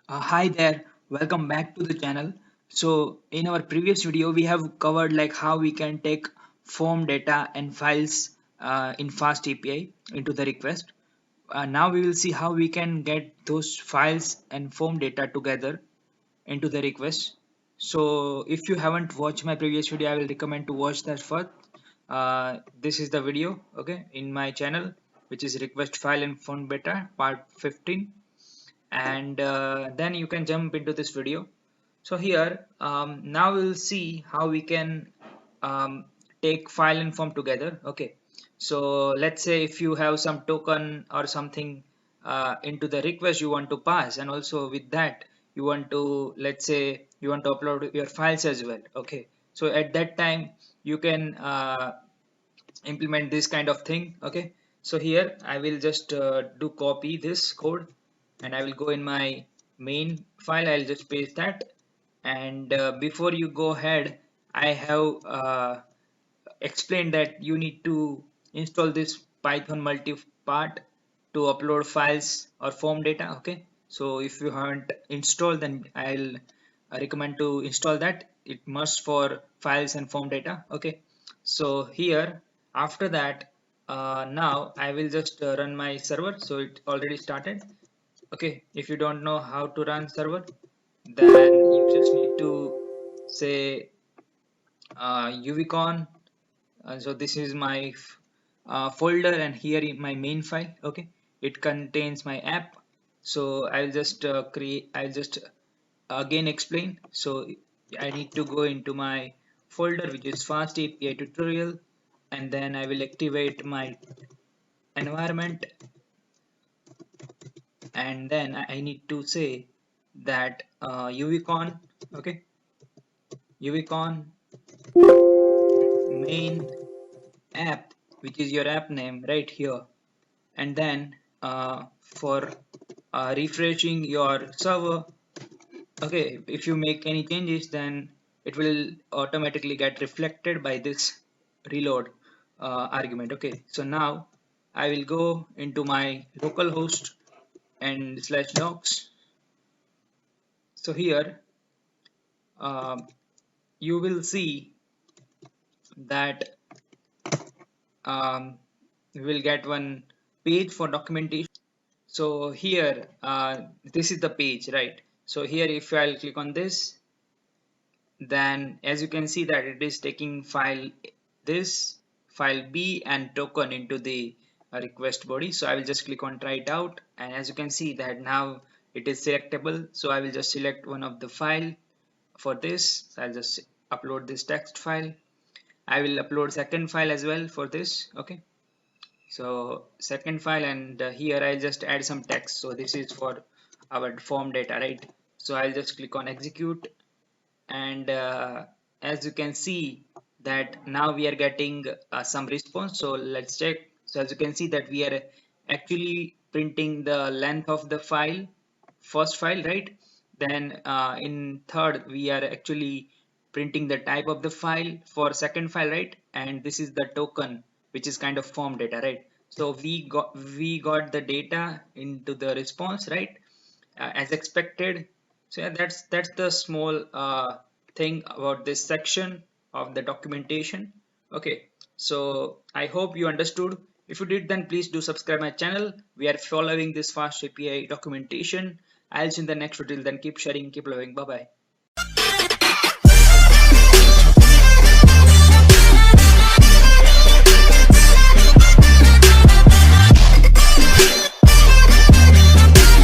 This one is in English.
Hi there, welcome back to the channel. So in our previous video we have covered like how we can take form data and files in FastAPI into the request. Now we will see how we can get those files and form data together into the request. So if you haven't watched my previous video, I will recommend to watch that first. This is the video, okay, in my channel, which is request file and form data part 15, and then you can jump into this video. So here now we'll see how we can um, take file and form together. Okay, so let's say if you have some token or something into the request you want to pass, and also with that you want to, let's say you want to upload your files as well. Okay, so at that time you can implement this kind of thing. Okay, so here I will just do copy this code, and I will go in my main file. I'll just paste that, and before you go ahead, I have explained that you need to install this Python multi-part to upload files or form data. Okay, so if you haven't installed, then I'll recommend to install that. It must for files and form data. Okay, so here after that, now I will just run my server. So it already started. Okay, if you don't know how to run server, then you just need to say uvcon. So this is my folder, and here in my main file. Okay, it contains my app. So I'll just I'll just again explain. So I need to go into my folder, which is fast API tutorial, and then I will activate my environment, and then I need to say that uvcon. Okay, uvcon main app, which is your app name right here, and then for refreshing your server. Okay, if you make any changes, then it will automatically get reflected by this reload argument. Okay, so now I will go into my localhost and slash docs. So here uh, you will see that we will get one page for documentation. So here this is the page, right? So here if I'll click on this, then as you can see that it is taking file this, file B, and token into the request body. So I will just click on try it out, and as you can see that now it is selectable. So I will just select one of the file for this. So I'll just upload this text file. I will upload second file as well for this. Okay, so second file, and here I'll just add some text. So this is for our form data, right? So I'll just click on execute, and as you can see that now we are getting some response. So let's check. So as you can see that we are actually printing the length of the file, first file, right? Then in third we are actually printing the type of the file for second file, right? And this is the token, which is kind of form data, right? So we got the data into the response, right? As expected. So yeah, that's the small thing about this section of the documentation. Okay, so I hope you understood. If you did, then please do subscribe my channel. We are following this fast API documentation. I'll see you in the next video. Then keep sharing, keep loving. Bye bye.